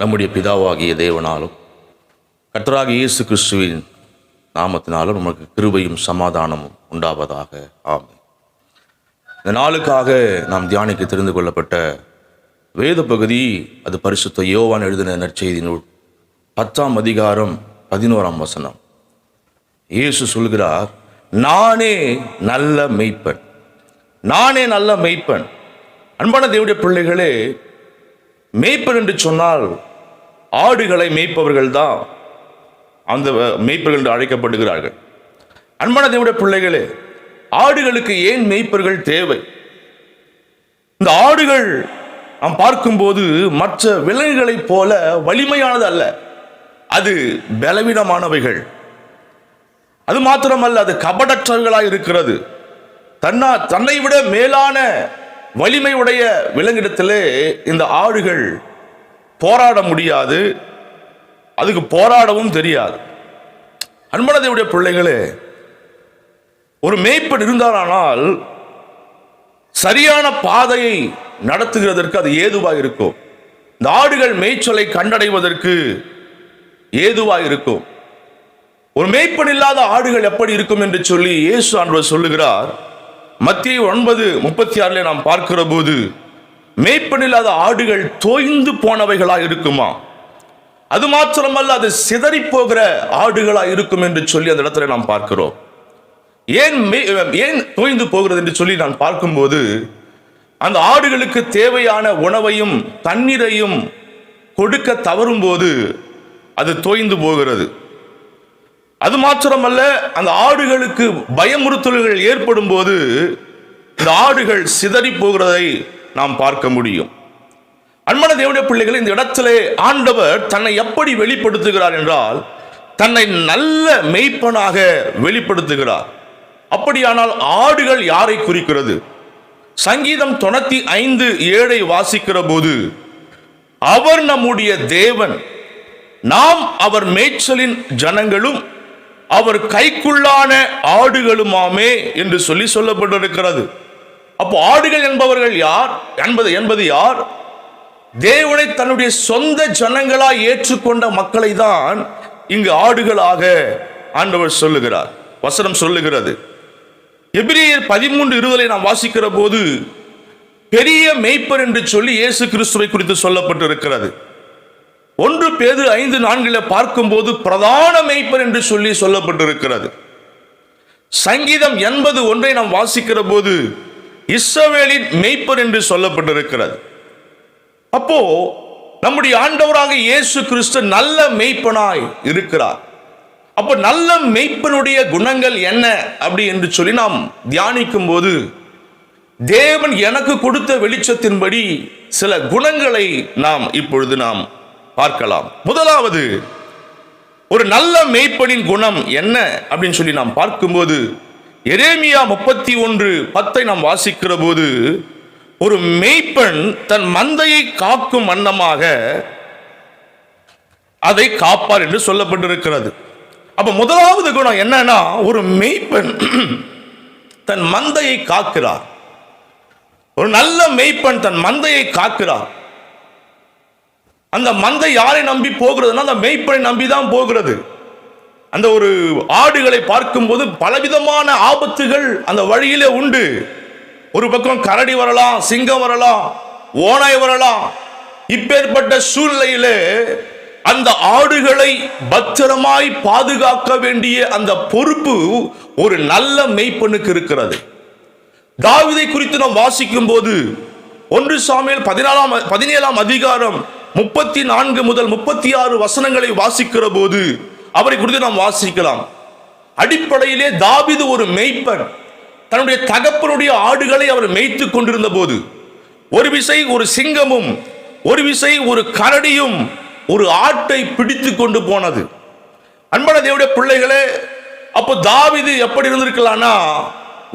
நம்முடைய பிதாவாகிய தேவனாலும் கர்த்தராகிய இயேசு கிறிஸ்துவின் நாமத்தினாலும் நமக்கு கிருபையும் சமாதானமும் உண்டாவதாக. ஆமென். இந்த நாளுக்காக நாம் தியானிக்க தெரிந்து கொள்ளப்பட்ட வேத பகுதி அது பரிசுத்த யோவான் எழுதின நற்செய்தி நூல் 10ஆம் அதிகாரம் 11ஆம் வசனம். இயேசு சொல்கிறார், நானே நல்ல மெய்ப்பன், நானே நல்ல மெய்ப்பன். அன்பான தேவனுடைய பிள்ளைகளே, மெய்ப்பன் என்று சொன்னால் ஆடுகளை மேய்ப்பவர்கள் தான் அந்த மெய்ப்பர்கள் என்று அழைக்கப்படுகிறார்கள். அன்பான தேவனுடைய பிள்ளைகளே, ஆடுகளுக்கு ஏன் மெய்ப்பர்கள் தேவை? இந்த ஆடுகள் நாம் பார்க்கும்போது மற்ற விலங்குகளைப் போல வலிமையானது அல்ல, அது பலவீனமானவைகள். அது மாத்திரமல்ல, அது கபடற்றவர்களாக இருக்கிறது. தன்னை விட மேலான வலிமை உடைய விலங்கிடத்திலே இந்த ஆடுகள் போராட முடியாது, அதுக்கு போராடவும் தெரியாது. அன்பான தேவனுடைய பிள்ளைகளே, ஒரு மேய்ப்பன் இருந்தானால் சரியான பாதையை நடத்துகிறதற்கு அது ஏதுவாக இருக்கும். இந்த ஆடுகள் மேய்ச்சலை கண்டடைவதற்கு ஏதுவாக இருக்கும். ஒரு மேய்ப்பன் இல்லாத ஆடுகள் எப்படி இருக்கும் என்று சொல்லி இயேசு ஆண்டவர் சொல்லுகிறார். மத்தேயு 9:36 நாம் பார்க்கிற போது, மேய்ப்பன் இல்லாத ஆடுகள் தோய்ந்து போனவைகளாக இருக்குமா, அது மாத்திரமல்ல அது சிதறி போகிற ஆடுகளாக இருக்கும் என்று சொல்லி அந்த இடத்துல நாம் பார்க்கிறோம். ஏன் தோய்ந்து போகிறது என்று சொல்லி நான் பார்க்கும்போது, அந்த ஆடுகளுக்கு தேவையான உணவையும் தண்ணீரையும் கொடுக்க தவறும் போது அது தோய்ந்து போகிறது. அது மாத்திரமல்ல, அந்த ஆடுகளுக்கு பயமுறுத்தல்கள் ஏற்படும் போது இந்த ஆடுகள் சிதறி போகிறதை நாம் பார்க்க முடியும். அன்பான தேவனுடைய பிள்ளைகள், இந்த இடத்திலே ஆண்டவர் தன்னை எப்படி வெளிப்படுத்துகிறார் என்றால், தன்னை நல்ல மெய்ப்பனாக வெளிப்படுத்துகிறார். அப்படியானால் ஆடுகள் யாரை குறிக்கிறது? சங்கீதம் 95:7 வாசிக்கிற போது, அவர் நம்முடைய தேவன், நாம் அவர் மேய்ச்சலின் ஜனங்களும் அவர் கைக்குள்ளான ஆடுகளுமாமே என்று சொல்லப்பட்டிருக்கிறது. அப்போ ஆடுகள் என்பவர்கள் யார் என்பது யார்? தேவனை தன்னுடைய சொந்த ஜனங்களாய் ஏற்றுக்கொண்ட மக்களை தான் இங்கு ஆடுகளாக ஆண்டவர் சொல்லுகிறார். வசனம் சொல்லுகிறது. எபிரேயர் 13:20 நாம் வாசிக்கிற போது, பெரிய மேய்ப்பர் என்று சொல்லி இயேசு கிறிஸ்துவை குறித்து சொல்லப்பட்டிருக்கிறது. 1 பேதுரு 5:4 பார்க்கும்போது பிரதான மேய்ப்பர் என்று சொல்லப்பட்டிருக்கிறது. சங்கீதம் 80:1 நாம் வாசிக்கிற போது இஸ்ரவேலின் மேய்ப்பர் என்று சொல்லப்பட்டிருக்கிறது. அப்போ நம்முடைய ஆண்டவராக இயேசு கிறிஸ்து நல்ல மேய்ப்பனாய் இருக்கிறார். அப்போ நல்ல மேய்ப்பனுடைய குணங்கள் என்ன அப்படி என்று சொல்லி நாம் தியானிக்கும் போது, தேவன் எனக்கு கொடுத்த வெளிச்சத்தின்படி சில குணங்களை நாம் இப்பொழுது பார்க்கலாம். முதலாவது, ஒரு நல்ல மேய்ப்பனின் குணம் என்ன அப்படின்னு சொல்லி நாம் பார்க்கும்போது, எரேமியா 31:10 நாம் வாசிக்கிற போது, ஒரு மேய்ப்பன் தன் மந்தையை காக்கும் வண்ணமாக அதை காப்பார் என்று சொல்லப்பட்டிருக்கிறது. அப்ப முதலாவது குணம் என்னன்னா, ஒரு மேய்ப்பன் தன் மந்தையை காக்கிறார். ஒரு நல்ல மேய்ப்பன் தன் மந்தையை காக்கிறார். அந்த மந்தை யாரை நம்பி போகிறதுனா, அந்த மேய்ப்பனை நம்பி தான் போகிறது. அந்த ஒரு ஆடுகளை பார்க்கும்போது பலவிதமான ஆபத்துகள் அந்த வழியிலே உண்டு. ஒரு பக்கம் கரடி வரலாம், சிங்கம் வரலாம், ஓநாய் வரலாம். இப்பேற்பட்ட சூழ்நிலையிலே அந்த ஆடுகளை பத்திரமாய் பாதுகாக்க வேண்டிய அந்த பொறுப்பு ஒரு நல்ல மேய்ப்பனுக்கு இருக்கிறது. தாவீதை குறித்து நாம் வாசிக்கும் போது 1 சாமுவேல் 17ஆம் அதிகாரம் 34 முதல் 36 வசனங்களை வாசிக்கிற போது அவரை குறித்து நாம் வாசிக்கலாம். அடிப்படையிலே தாவீது ஒரு மேய்ப்பன். தன்னுடைய தகப்பனுடைய ஆடுகளை அவர் மேய்த்து கொண்டிருந்த போது, ஒரு விசை ஒரு சிங்கமும் ஒரு விசை ஒரு கரடியும் ஒரு ஆட்டை பிடித்து கொண்டு போனது. அன்பான தேவனுடைய பிள்ளைகளே, அப்போ தாவீது எப்படி இருந்திருக்கலாம்னா,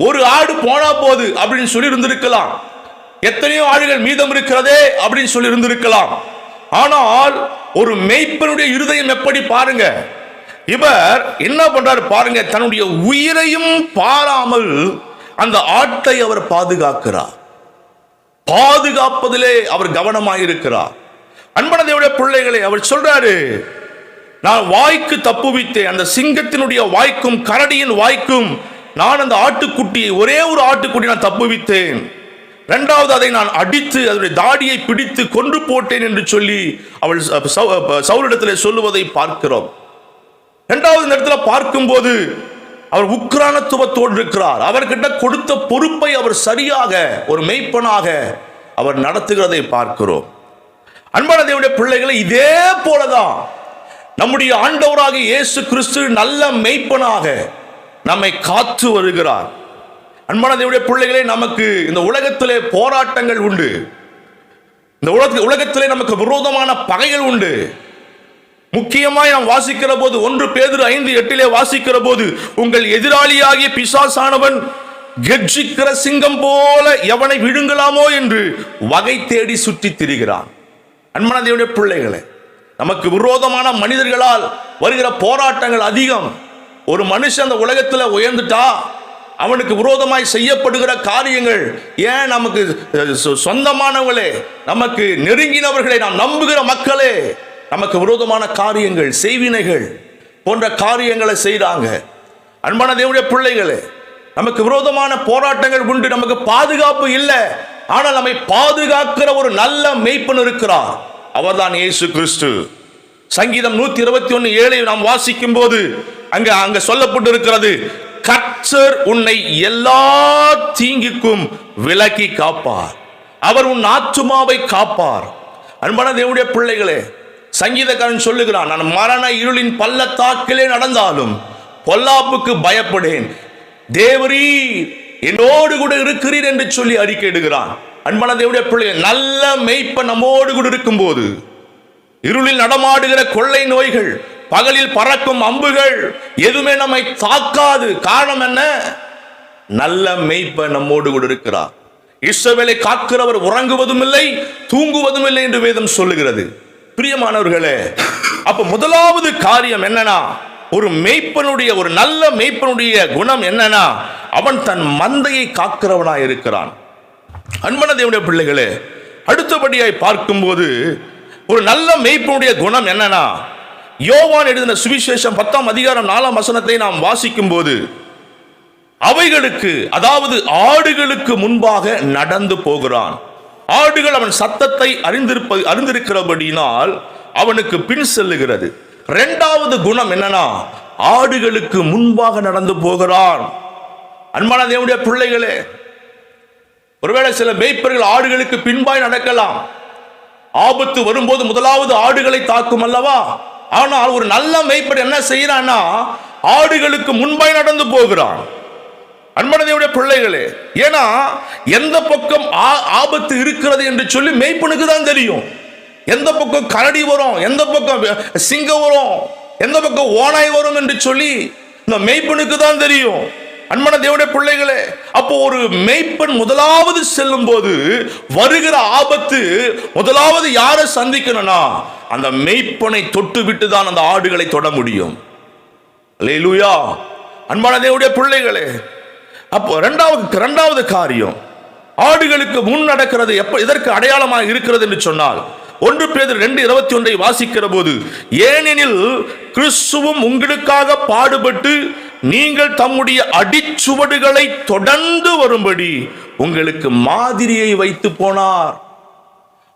ஒரு ஆடு போனா போது அப்படின்னு சொல்லி இருந்திருக்கலாம். எத்தனையோ ஆடுகள் மீதம் இருக்கிறதே அப்படின்னு சொல்லி இருந்திருக்கலாம். ஆனால் ஒரு மேய்ப்பனுடைய இருதயம் எப்படி பாருங்க. இவர் என்ன பண்றாரு பாருங்க, தன்னுடைய உயிரையும் பாராமல் அந்த ஆட்டை அவர் பாதுகாக்கிறார். பாதுகாப்பதிலே அவர் கவனமாயிருக்கிறார். அன்பான தேவனுடைய பிள்ளைகளை, அவர் சொல்றாரு, நான் வாய்க்கு தப்புவித்தேன், அந்த சிங்கத்தினுடைய வாய்க்கும் கரடியின் வாய்க்கும் நான் அந்த ஆட்டுக்குட்டியை, ஒரே ஒரு ஆட்டுக்குட்டி நான் தப்புவித்தேன். இரண்டாவது அதை நான் அடித்து அதனுடைய தாடியை பிடித்து கொன்று போட்டேன் என்று சொல்லி அவள் சவுலிடத்தில் சொல்லுவதை பார்க்கிறோம். இரண்டாவது இடத்துல பார்க்கும்போது அவர் உக்கிரானத்துவத்தோடு இருக்கிறார். அவர்கிட்ட கொடுத்த பொறுப்பை அவர் சரியாக ஒரு மெய்ப்பனாக அவர் நடத்துகிறதை பார்க்கிறோம். அன்பான தேவனுடைய பிள்ளைகளை, இதே போலதான் நம்முடைய ஆண்டவராகிய இயேசு கிறிஸ்து நல்ல மெய்ப்பனாக நம்மை காத்து வருகிறார். அன்பான தேவனுடைய பிள்ளைகளே, நமக்கு இந்த உலகத்திலே போராட்டங்கள் உண்டு. இந்த உலகத்திலே நமக்கு விரோதமான பகைகள் உண்டு. முக்கியமாய் நாம் வாசிக்கிற போது 1 பேதுரு 5:8 வாசிக்கிற போது, உங்கள் எதிராளியாகிய பிசாசானவன் கெர்ச்சிக்கிற சிங்கம் போல எவனை விழுங்கலாமோ என்று வகை தேடி சுற்றி திரிகிறான். அன்பான தேவனுடைய பிள்ளைகளே, நமக்கு விரோதமான மனிதர்களால் வருகிற போராட்டங்கள் அதிகம். ஒரு மனுஷன் அந்த உலகத்தில் உயர்ந்துட்டா அவனுக்கு விரோதமாய் செய்யப்படுகிற காரியங்கள், ஏன் நமக்கு சொந்தமானவர்களே, நமக்கு நெருங்கினவர்களே, நாம் நம்புகிற மக்களே நமக்கு விரோதமான காரியங்கள், செய்வினைகள் போன்ற காரியங்களை செய்றாங்க. அன்பான தேவனுடைய பிள்ளைகளே, நமக்கு விரோதமான போராட்டங்கள் உண்டு. நமக்கு பாதுகாப்பு இல்லை. ஆனால் நம்மை பாதுகாக்கிற ஒரு நல்ல மெய்ப்பன் இருக்கிறார். அவர்தான் இயேசு கிறிஸ்து. சங்கீதம் 121:7 நாம் வாசிக்கும் போது அங்க சொல்லப்பட்டு இருக்கிறது, கர்த்தர் உன்னை எல்லா தீங்குக்கும் விலக்கி காப்பார், அவர் உன் ஆத்துமாவை காப்பார். அன்பான தேவனுடைய பிள்ளைகளே, சங்கீதக்காரன் சொல்லுகிறான், நான் மரண இருளின் பள்ளத்தாக்கிலே நடந்தாலும் பொல்லாப்புக்கு பயப்படேன், தேவரீர் என்னோடு கூட இருக்கிறீர் என்று சொல்லி அறிக்கையிடுகிறான். அன்பான தேவனுடைய பிள்ளைகள், நல்ல மெய்ப்பன் நம்மோடு கூட இருக்கும் போது இருளில் நடமாடுகிற கொள்ளை நோய்கள், பகலில் பறக்கும் அம்புகள் எதுவுமே நம்மை தாக்காது. காரணம் என்ன? நல்ல மெய்ப்பன் நம்மோடு கூட இருக்கிறார். இஸ்ரவேலை காக்கிறவர் உறங்குவதும் இல்லை தூங்குவதும் இல்லை என்று வேதம் சொல்லுகிறது. பிரியமானவர்களே, அப்ப முதலாவது காரியம் என்னன்னா, ஒரு மெய்ப்பனுடைய, ஒரு நல்ல மெய்ப்பனுடைய குணம் என்னன்னா, அவன் தன் மந்தையை காக்கிறவனாய் இருக்கிறான். அன்பான தேவனுடைய பிள்ளைகளே, அடுத்தபடியாய் பார்க்கும்போது ஒரு நல்ல மெய்ப்பனுடைய குணம் என்னன்னா, யோவான் எழுதின சுவிசேஷம் 10:4 நாம் வாசிக்கும் போது, அவைகளுக்கு, அதாவது ஆடுகளுக்கு முன்பாக நடந்து போகிறான். ஆடுகள் அவன் சத்தத்தை அறிந்திருக்கிறபடினால் அவனுக்கு பின் செல்லுகிறது. இரண்டாவது குணம் என்னன்னா, ஆடுகளுக்கு முன்பாக நடந்து போகிறான். அன்பான தேவனுடைய பிள்ளைகளே, ஒருவேளை சில மேய்ப்பர்கள் ஆடுகளுக்கு பின்பாய் நடக்கலாம். ஆபத்து வரும்போது முதலாவது ஆடுகளை தாக்கும் அல்லவா? ஆனால் ஒரு நல்ல மேய்ப்பர் என்ன செய்யறான்னா, ஆடுகளுக்கு முன்பாய் நடந்து போகிறான். அன்பான தேவனுடைய பிள்ளைகளே, ஏன்னா எந்த பக்கம் ஆபத்து இருக்கிறது என்று சொல்லி மேய்ப்பனுக்கு தான் தெரியும். எந்த பக்கம் கரடி வரும், எந்த பக்கம் சிங்கம் வரும், எந்த பக்கம் ஓனாய் வரும் என்று சொல்லி இந்த மேய்ப்பனுக்கு தான் தெரியும். அன்பான தேவனுடைய பிள்ளைகளே, அப்போ ஒரு மேய்ப்பன் முதலாவது செல்லும் போது வருகிற ஆபத்து முதலாவது யாரை சந்திக்கணும்னா, அந்த மேய்ப்பனை தொட்டு விட்டு தான் அந்த ஆடுகளை தொட முடியும். அல்லேலூயா. அன்பான தேவனுடைய பிள்ளைகளே, அப்போ இரண்டாவது காரியம், ஆடுகளுக்கு முன் நடக்கிறது எதற்கு அடையாளமாக இருக்கிறது என்று சொன்னால், 1 பேதுரு 2:21 வாசிக்கிற போது, ஏனெனில் கிறிஸ்துவும் உங்களுக்காக பாடுபட்டு நீங்கள் தம்முடைய அடிச்சுவடுகளை தொடர்ந்து வரும்படி உங்களுக்கு மாதிரியை வைத்து போனார்.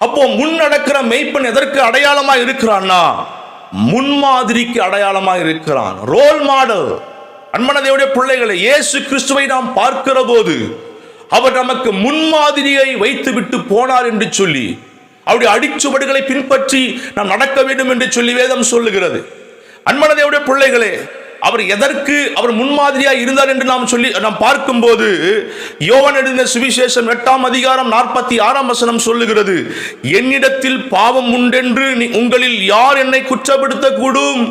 அப்போ முன் நடக்கிற மெய்ப்பன் எதற்கு அடையாளமா இருக்கிறான்னா, முன்மாதிரிக்கு அடையாளமா இருக்கிறான். Role model. அன்பான தேவனுடைய பிள்ளைகளை, இயேசு கிறிஸ்துவை நாம் பார்க்கிற போது அவர் நமக்கு முன்மாதிரியை வைத்து விட்டு போனார் என்று சொல்லி, அவருடைய அடிச்சுவடுகளை பின்பற்றி நாம் நடக்க வேண்டும் என்று சொல்லி வேதம் சொல்லுகிறது. அன்பான தேவனுடைய பிள்ளைகளே, அவர் முன்மாதிரியாக இருந்தார் என்று நாம் பார்க்கும்போது, யோவான் எழுதின சுவிசேஷம் 8:46 சொல்லுகிறது, என்னிடத்தில் பாவம் உண்டென்று உங்களில் யார் என்னை குற்றப்படுத்தக்கூடும்?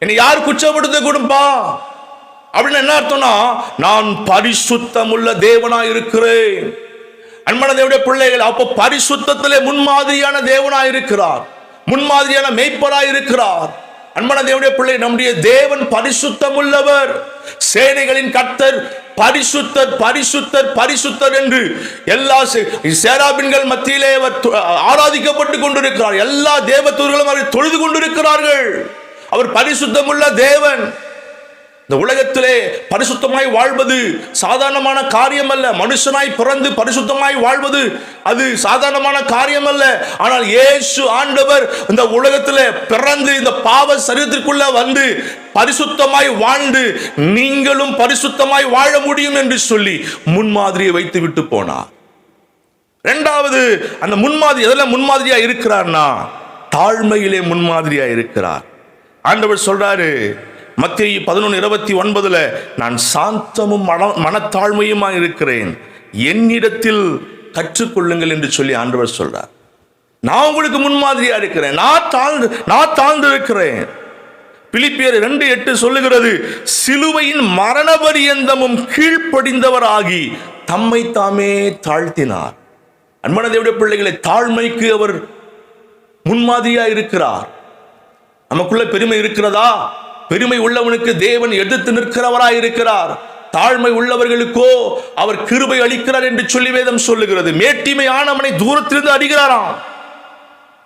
என்னை யார் குற்றப்படுத்தக்கூடும்பா? அப்படின்னு என்ன அர்த்தம்னா, நான் பரிசுத்தமுள்ள தேவனாய் இருக்கிறேன். அன்பான தேவனுடைய பிள்ளைகள், அப்போ பரிசுத்தத்திலே முன்மாதிரியான தேவனாய் இருக்கிறார், முன்மாதிரியான மேய்ப்பராய் இருக்கிறார். அன்பான தேவனுடைய பிள்ளை, நம்முடைய தேவன் பரிசுத்தம் உள்ளவர். சேனைகளின் கர்த்தர் பரிசுத்தர் பரிசுத்தர் பரிசுத்தர் என்று எல்லா சேராபின்கள் மத்தியிலே அவர் ஆராதிக்கப்பட்டு கொண்டிருக்கிறார். எல்லா தேவதூதர்களும் அவரை தொழுது கொண்டிருக்கிறார்கள். அவர் பரிசுத்தம் உள்ள தேவன். இந்த உலகத்திலே பரிசுத்தமாய் வாழ்வது சாதாரணமான காரியம் அல்ல. மனுஷனாய் பிறந்து பரிசுத்தமாய் வாழ்வது அது சாதாரணமான காரியம் அல்ல. ஆனால் இயேசு ஆண்டவர் இந்த உலகத்திலே பிறந்து இந்த பாவ சரீரத்திற்குள்ள வந்து பரிசுத்தமாய் வாழ்ந்து நீங்களும் பரிசுத்தமாய் வாழ முடியும் என்று சொல்லி முன்மாதிரியை வைத்து விட்டு போனார். இரண்டாவது, அந்த முன்மாதிரி எதெல்லாம் முன்மாதிரியா இருக்கிறார்னா தாழ்மையிலே முன்மாதிரியா இருக்கிறார். ஆண்டவர் சொல்றாரு மத்தேயு 11:29, நான் சாந்தமும் மனத்தாழ்மையுமா இருக்கிறேன், என்னிடத்தில் கற்றுக்கொள்ளுங்கள் என்று சொல்லி ஆண்டவர் சொல்றார். நான் உங்களுக்கு முன்மாதிரியா இருக்கிறேன், நான் தாழ்ந்து இருக்கிறேன். பிலிப்பியர் 2:8 சொல்லுகிறது, சிலுவையின் மரண பரியந்தமும் கீழ்ப்படிந்தவராகி தம்மை தாமே தாழ்த்தினார். அன்பான தேவனுடைய பிள்ளைகளை, தாழ்மைக்கு அவர் முன்மாதிரியா இருக்கிறார். நமக்குள்ள பெருமை இருக்கிறதா? பெருமை உள்ளவனுக்கு தேவன் எதிர்த்து நிற்கிறவராய் இருக்கிறார். தாழ்மை உள்ளவர்களுக்கோ அவர் கிருபை அளிக்கிறார் என்று சொல்லி வேதம் சொல்லுகிறது. மேட்டிமை ஆனவனை தூரத்திலிருந்து அறிகிறாராம்.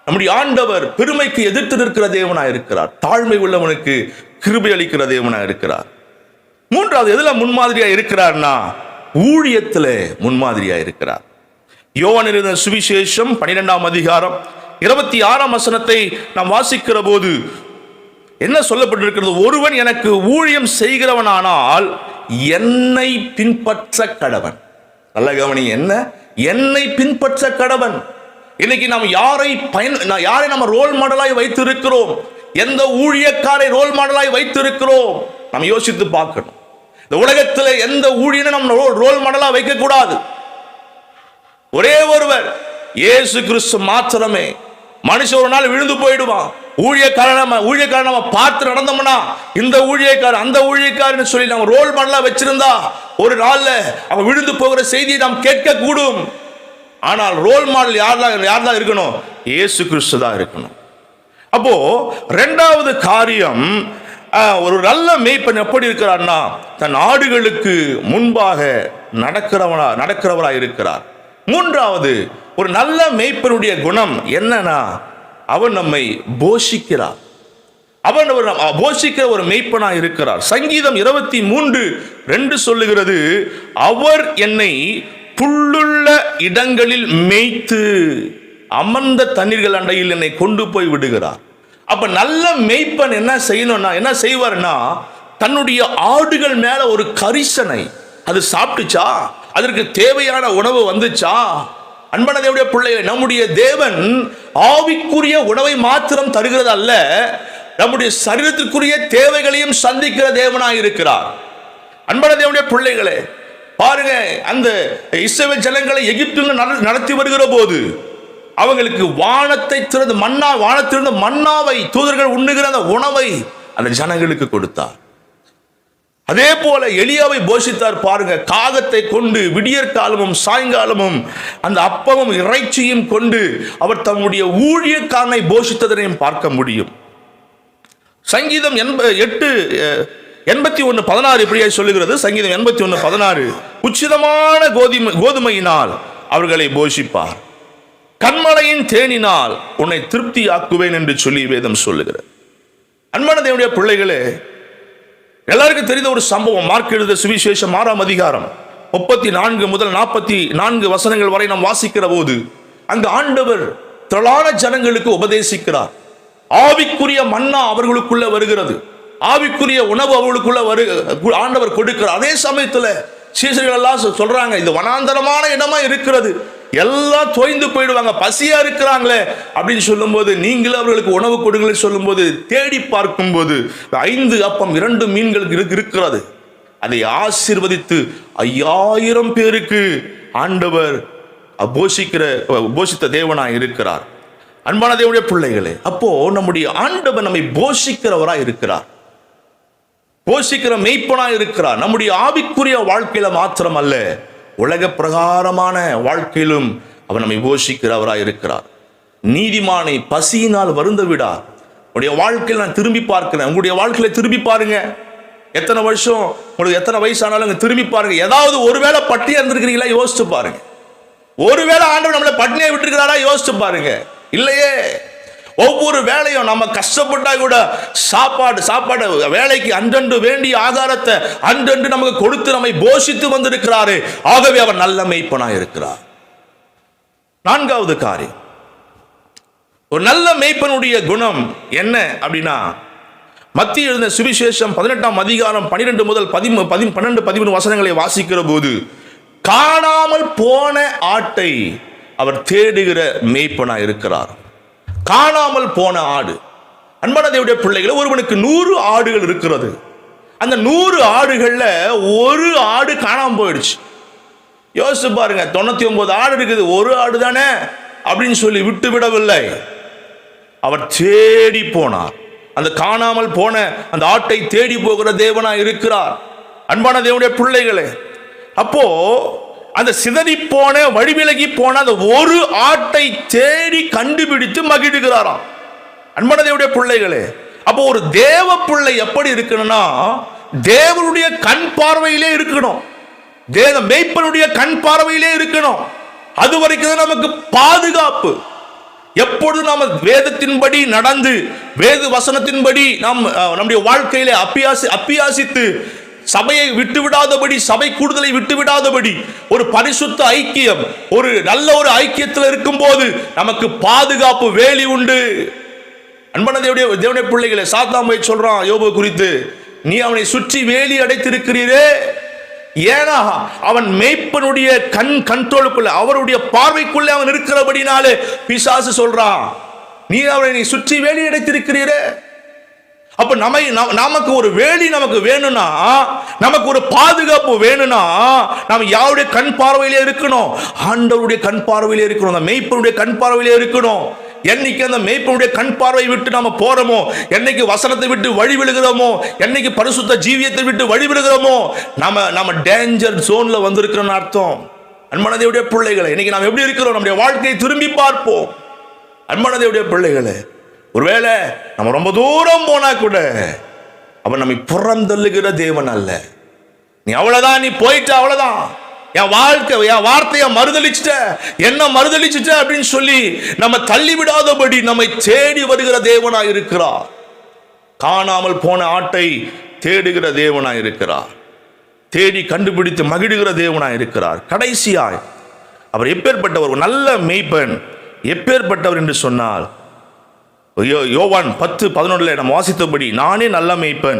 நம்முடைய ஆண்டவர் பெருமைக்கு எதிர்த்து நிற்கிற தேவனாய் இருக்கிறார். தாழ்மை உள்ளவனுக்கு கிருபை அளிக்கிற தேவனாய் இருக்கிறார். மூன்றாவது, எதுல முன்மாதிரியா இருக்கிறார்னா ஊழியத்திலே முன்மாதிரியா இருக்கிறார். யோவான் எழுதின சுவிசேஷம் 12ஆம் அதிகாரம் 26ஆம் வசனத்தை நாம் வாசிக்கிற போது என்ன சொல்லப்பட்டிருக்கிறது? ஒருவன் எனக்கு ஊழியம் செய்கிறவனானால் என்னை பின்பற்ற கடவன். நல்ல கவனி, என்ன? என்னை பின்பற்ற கடவன். இன்னைக்கு நாம் யாரை நம்ம ரோல் மாடலாய் வைத்திருக்கிறோம்? எந்த ஊழியக்காரை ரோல் மாடலாய் வைத்திருக்கிறோம்? நாம் யோசித்து பார்க்கணும். இந்த உலகத்தில் எந்த ஊழியனை நம்ம ரோல் மாடலா வைக்க கூடாது. ஒரே ஒருவர், இயேசு கிறிஸ்து மாத்திரமே. மனுஷன் ஒரு நாள் விழுந்து போயிடுவான். ஊழியக்காரன் நம்ம பார்த்து நடந்தோம்னா இந்த ஊழியக்காரன் அந்த ஊழியக்காரன் சொல்லி நம்ம ரோல் மாடலா வச்சிருந்தா ஒரு நாள்ல அவன் விழுந்து போகிற செய்தியை நாம் கேட்க கூடும். ஆனால் ரோல் மாடல் யார்தான் இருக்கணும்? இயேசு கிறிஸ்து தான் இருக்கணும். அப்போ இரண்டாவது காரியம், ஒரு நல்ல மேய்ப்பன் எப்படி இருக்கிறார்னா தன் ஆடுகளுக்கு முன்பாக நடக்கிறவராய் இருக்கிறார். மூன்றாவது, ஒரு நல்ல மேய்ப்பனுடைய குணம் என்னன்னா அவன் நம்மை போஷிக்கிறார். அவன் போஷிக்கிற ஒரு மேய்ப்பனாய் இருக்கிறார். சங்கீதம் 23:2 சொல்லுகிறது, அவர் என்னை புல்லுள்ள இடங்களில் மேய்த்து அமர்ந்த தண்ணீர்கள் அண்டையில் என்னை கொண்டு போய் விடுகிறார். அப்ப நல்ல மேய்ப்பன் என்ன செய்வார்னா தன்னுடைய ஆடுகள் மேல ஒரு கரிசனை, அது சாப்பிட்டுச்சா, அதற்கு தேவையான உணவு வந்துச்சா. அன்பான தேவனுடைய பிள்ளைகளை, நம்முடைய தேவன் ஆவிக்குரிய உணவை மாத்திரம் தருகிறது அல்ல, நம்முடைய சரீரத்திற்குரிய தேவைகளையும் சந்திக்கிற தேவனாய் இருக்கிறார். அன்பான தேவனுடைய பிள்ளைகளே, பாருங்க, அந்த இஸ்ரவேல் ஜனங்களை எகிப்தில் நடத்தி வருகிற போது அவங்களுக்கு வானத்திலிருந்து மன்னாவை தூதர்கள் உண்ணுகிற அந்த உணவை அந்த ஜனங்களுக்கு கொடுத்தார். அதே போல எலியாவை போஷித்தார். பாருங்க, காகத்தை கொண்டு விடியற் காலமும் சாயங்காலமும் அந்த அப்பமும் இறைச்சியும் கொண்டு அவர் தம்முடைய ஊழியக்காரனை போஷித்ததனையும் பார்க்க முடியும். சங்கீதம் 81:16 இப்படியே சொல்லுகிறது. சங்கீதம் 81:16, உச்சிதமான கோதுமையினால் அவர்களை போஷிப்பார், கண்மலையின் தேனினால் உன்னை திருப்தியாக்குவேன் என்று சொல்லி வேதம் சொல்லுகிறது. அன்பான தேவனுடைய பிள்ளைகளே, எல்லாருக்கும் தெரிந்த ஒரு சம்பவம். மார்க் எழுதின சுவிசேஷம் 6ஆம் அதிகாரம் 34 முதல் 44 வசனங்கள் வரை நாம் வாசிக்கிற போது அங்கு ஆண்டவர் திரளான ஜனங்களுக்கு உபதேசிக்கிறார். ஆவிக்குரிய மன்னா அவர்களுக்குள்ள வருகிறது, ஆவிக்குரிய உணவு அவர்களுக்குள்ள ஆண்டவர் கொடுக்கிறார். அதே சமயத்தில் சீசர்கள் எல்லாம் சொல்றாங்க, இது வனாந்தரமான இடமா இருக்கிறது, எல்லாம் தோய்ந்து போயிடுவாங்க, பசியா இருக்கிறாங்களே அப்படின்னு சொல்லும்போது, நீங்களே அவர்களுக்கு உணவு கொடுங்கள் சொல்லும்போது தேடி பார்க்கும்போது 5 அப்பம் 2 மீன்கள் இருக்கிறது. அதை ஆசீர்வதித்து 5000 பேருக்கு ஆண்டவர் போஷித்த தேவனாய் இருக்கிறார். அன்பான தேவனுடைய பிள்ளைகளே, அப்போ நம்முடைய ஆண்டவர் நம்மை போஷிக்கிறவராய் இருக்கிறார், போஷிக்கிற மெய்ப்பனாய் இருக்கிறார். நம்முடைய ஆவிக்குரிய வாழ்க்கையில மாத்திரம் அல்ல, உலக பிரகாரமான வாழ்க்கையிலும் அவர் நம்மை போஷிக்கிறவராய் இருக்கிறார். நீதிமானை பசியினால் வருந்த விடார், உங்களுடைய வாழ்க்கையில் நான் திரும்பி பார்க்கிறேன். உங்களுடைய வாழ்க்கையில திரும்பி பாருங்க. எத்தனை வருஷம் உங்களுக்கு எத்தனை வயசானாலும் திரும்பி பாருங்க. ஏதாவது ஒருவேளை பட்டியா இருந்திருக்கிறீங்களா? யோசிச்சு பாருங்க. ஒருவேளை ஆண்டவர் நம்மளை பட்டினியை விட்டுருக்கிறாரா? யோசிச்சு பாருங்க. இல்லையே. ஒவ்வொரு வேலையும் நம்ம கஷ்டப்பட்டா கூட சாப்பாடு வேலைக்கு அன்றன்று வேண்டிய ஆகாரத்தை அன்றன்று நமக்கு கொடுத்து நம்மை போஷித்து வந்திருக்கிறாரு. ஆகவே அவர் நல்ல மேய்ப்பனாய் இருக்கிறார். நான்காவது காரியம், ஒரு நல்ல மேய்ப்பனுடைய குணம் என்ன அப்படின்னா, மத்திய எழுதின சுவிசேஷம் 18ஆம் அதிகாரம் 12 முதல் 12-13 வசனங்களை வாசிக்கிற போது, காணாமல் போன ஆட்டை அவர் தேடுகிற மேய்ப்பனாய் இருக்கிறார். காணாமல் போன ஆடு. அன்பான தேவனுடைய பிள்ளைகளை, ஒருவனுக்கு 100 ஆடுகள் இருக்கிறது. அந்த 100 ஆடுகள்ல ஒரு ஆடு காணாம போயிடுச்சு. யோசிச்சு பாருங்க, 99 ஆடு இருக்குது, ஒரு ஆடு தானே அப்படின்னு சொல்லி விட்டு விடவில்லை. அவர் தேடி போனார். அந்த காணாமல் போன அந்த ஆட்டை தேடி போகிற தேவனா இருக்கிறார். அன்பான தேவனுடைய பிள்ளைகளே, அப்போ அந்த சிதறி போன வழிவிலகி போன அந்த ஒரு ஆட்டை தேடி கண்டுபிடித்து மகிழ்கிறாராம். அன்பான தேவனுடைய பிள்ளைகளே, அப்போ ஒரு தேவ பிள்ளை எப்படி இருக்கணும்னா, தேவனுடைய கண் பார்வையிலே இருக்கணும். தேவ மேய்ப்பனுடைய கண் பார்வையிலே இருக்கணும். அது வரைக்கும் நமக்கு பாதுகாப்பு. எப்பொழுது நாம் வேதத்தின்படி நடந்து வேத வசனத்தின்படி நாம் நம்முடைய வாழ்க்கையிலே அப்பியாசித்து சபையை விட்டுவிடாதபடி, சபை கூடுதலை விட்டுவிடாதபடி, ஒரு பரிசுத்த ஐக்கியம், ஒரு நல்ல ஒரு ஐக்கியத்தில் இருக்கும் போது நமக்கு பாதுகாப்பு வேலி உண்டு. அன்பான தேவனுடைய பிள்ளைகளை, சாத்தான் போய் சொல்றான் யோபு குறித்து, நீ அவனை சுற்றி வேலி அடைத்திருக்கிறீரே. ஏன்னா அவன் மேய்ப்பனுடைய கண்ட்ரோலுக்குள்ள, அவருடைய பார்வைக்குள்ளே அவன் இருக்கிறபடினாலே பிசாசு சொல்றான், நீ அவனை சுற்றி வேலி அடைத்திருக்கிறீரே. அப்ப நமக்கு ஒரு வேலி நமக்கு வேணும்னா, நமக்கு ஒரு பாதுகாப்பு வேணும்னா, நாம் யாருடைய கண் பார்வையிலே இருக்கணும்? ஆண்டவருடைய கண் பார்வையிலே இருக்கணும். அந்த மேய்ப்பனுடைய கண் பார்வையிலே இருக்கணும். என்னைக்கு அந்த மேய்ப்பனுடைய கண் பார்வை விட்டு நாம போறோமோ, என்னைக்கு வசனத்தை விட்டு வழி விழுகிறோமோ, என்னைக்கு பரிசுத்த ஜீவியத்தை விட்டு வழி விழுகிறோமோ, நம்ம டேஞ்சர் ஜோன்ல வந்திருக்கிறோம்னு அர்த்தம். அன்பான தேவனுடைய பிள்ளைகளை, இன்னைக்கு நாம் எப்படி இருக்கிறோம்? நம்முடைய வாழ்க்கையை திரும்பி பார்ப்போம். அன்பான தேவனுடைய பிள்ளைகளை, ஒருவேளை நம்ம ரொம்ப தூரம் போனா கூட அவன் நம்மை புறந்தள்ளுகிற தேவன் அல்ல. நீ அவ்வளவுதான், நீ போயிட்ட, அவ்வளவுதான், என் வாழ்க்கை, என் வார்த்தையை மறுதளிச்சுட்ட, என்ன மறுதளிச்சுட்ட அப்படின்னு சொல்லி நம்ம தள்ளி விடாதபடி நம்மை தேடி வருகிற தேவனாய் இருக்கிறார். காணாமல் போன ஆட்டை தேடுகிற தேவனாய் இருக்கிறார். தேடி கண்டுபிடித்து மகிழுகிற தேவனாய் இருக்கிறார். கடைசியாய் அவர் எப்பேற்பட்டவர்? ஒரு நல்ல மேய்ப்பன் எப்பேற்பட்டவர் என்று சொன்னால், யோவான் 10:11 நம்ம வாசித்தபடி, நானே நல்ல மேய்ப்பன்,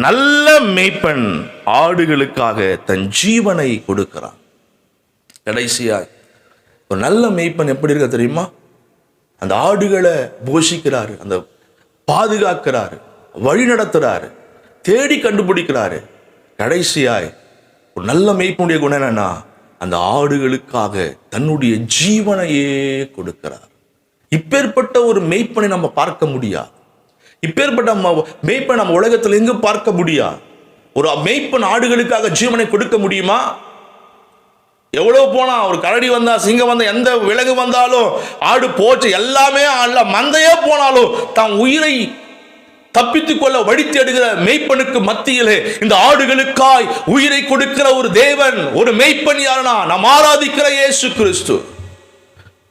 நல்ல மேய்ப்பன் ஆடுகளுக்காக தன் ஜீவனை கொடுக்கிறான். கடைசியாய் ஒரு நல்ல மேய்ப்பன் எப்படி இருக்க தெரியுமா? அந்த ஆடுகளை போஷிக்கிறாரு, அந்த பாதுகாக்கிறாரு, வழி நடத்துறாரு, தேடி கண்டுபிடிக்கிறாரு. கடைசியாய் ஒரு நல்ல மேய்ப்பனுடைய குணம் என்னன்னா, அந்த ஆடுகளுக்காக தன்னுடைய ஜீவனையே கொடுக்கிறார். இப்பேற்பட்ட ஒரு மேய்ப்பனை நம்ம பார்க்க முடியாது. இப்பேற்பட்ட மேய்ப்பன் நம்ம உலகத்தில் எங்கு பார்க்க முடியாது. ஒரு மேய்ப்பன் ஆடுகளுக்காக ஜீவனை கொடுக்க முடியுமா? எவ்வளவு போனா, ஒரு கரடி வந்தா, சிங்கம் வந்தா, எந்த விலங்கு வந்தாலும், ஆடு போச்சு எல்லாமே அல்ல, மந்தையே போனாலும் தான் உயிரை தப்பித்துக் கொள்ள வழி தேடுகிற மேய்ப்பனுக்கு மத்தியிலே இந்த ஆடுகளுக்காய் உயிரை கொடுக்கிற ஒரு தேவன், ஒரு மேய்ப்பன் யாருன்னா, நாம் ஆராதிக்கிற இயேசு கிறிஸ்து.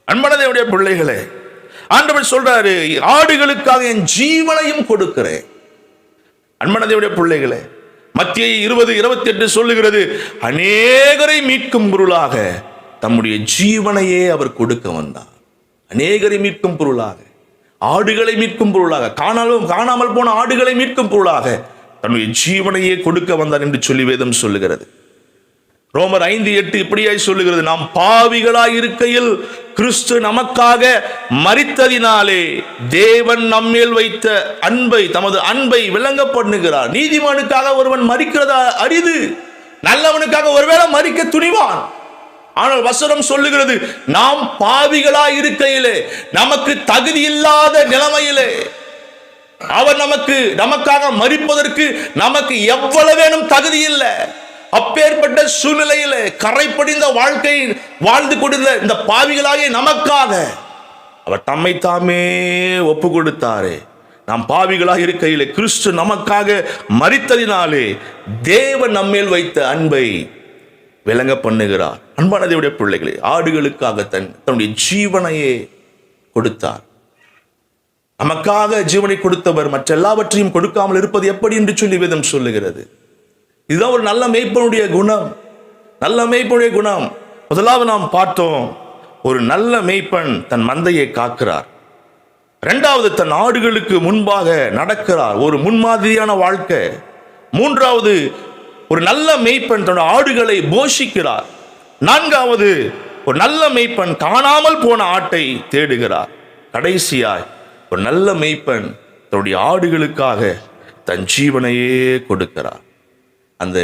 அன்பான தேவனுடைய பிள்ளைகளே, ஆண்டவர் சொல்றாரு, ஆடுகளுக்காக என் ஜீவனையும் கொடுக்கிறேன். அன்பான தேவனுடைய பிள்ளைகளே, மத்திய 20:28 சொல்லுகிறது, அநேகரை மீட்கும் பொருளாக தம்முடைய ஜீவனையே அவர் கொடுக்க வந்தார். அநேகரை மீட்கும் பொருளாக, ஆடுகளை மீட்கும் பொருளாக, காணாமல் போன ஆடுகளை மீட்கும் பொருளாக தன்னுடைய ஜீவனையே கொடுக்க வந்தார் என்று சொல்லி வேதம் சொல்லுகிறது. ரோமர் 5:8 இப்படியாய் சொல்லுகிறது, நாம் பாவிகளாய் இருக்கையில் கிறிஸ்து நமக்காக மரித்ததினாலே தேவன் நம்மேல் வைத்த அன்பை, தமது அன்பை விளங்க பண்ணுகிறார். நீதிமானுக்காக ஒருவன் மரிக்கிறதா அரிது, நல்லவனுக்காக ஒருவேளை மரிக்க துணிவான். ஆனால் வசனம் சொல்லுகிறது, நாம் பாவிகளாய் இருக்கையிலே, நமக்கு தகுதி இல்லாத நிலைமையிலே அவர் நமக்காக மரிப்பதற்கு நமக்கு எவ்வளவேனும் தகுதி இல்லை. அப்பேற்பட்ட சூழ்நிலையிலே கரைப்படிந்த வாழ்க்கை வாழ்ந்து கொடுத்த இந்த பாவிகளாகிய நமக்காக அவர் தம்மை தாமே ஒப்பு கொடுத்தாரே. நாம் பாவிகளாக இருக்கையிலே கிறிஸ்து நமக்காக மரித்ததினாலே தேவன் நம்மேல் வைத்த அன்பை விளங்க பண்ணுகிறார். அன்பான தேவனுடைய பிள்ளைகளே, ஆடுகளுக்காக தன்னுடைய ஜீவனையே கொடுத்தார். நமக்காக ஜீவனை கொடுத்தவர் மற்ற எல்லாவற்றையும் கொடுக்காமல் இருப்பது எப்படி என்று சொல்லி வேதம் சொல்லுகிறது. இதுதான் ஒரு நல்ல மேய்ப்பனுடைய குணம். நல்ல மேய்ப்பனுடைய குணம். முதலாவது நாம் பார்த்தோம், ஒரு நல்ல மேய்ப்பன் தன் மந்தையை காக்கிறார். இரண்டாவது, தன் ஆடுகளுக்கு முன்பாக நடக்கிறார், ஒரு முன்மாதிரியான வாழ்க்கை. மூன்றாவது, ஒரு நல்ல மேய்ப்பன் தன் ஆடுகளை போஷிக்கிறார். நான்காவது, ஒரு நல்ல மேய்ப்பன் காணாமல் போன ஆட்டை தேடுகிறார். கடைசியாய், ஒரு நல்ல மேய்ப்பன் தன்னுடைய ஆடுகளுக்காக தன் ஜீவனையே கொடுக்கிறார். அந்த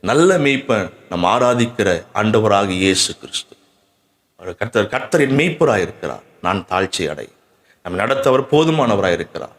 நல்ல மேய்ப்பன் நாம் ஆராதிக்கிற ஆண்டவராக இயேசு கிறிஸ்து. கர்த்தரின் மேய்ப்பராக இருக்கிறார். நான் தாழ்ச்சி அடை. நம் நடத்தவர் போதுமானவராக இருக்கிறார்.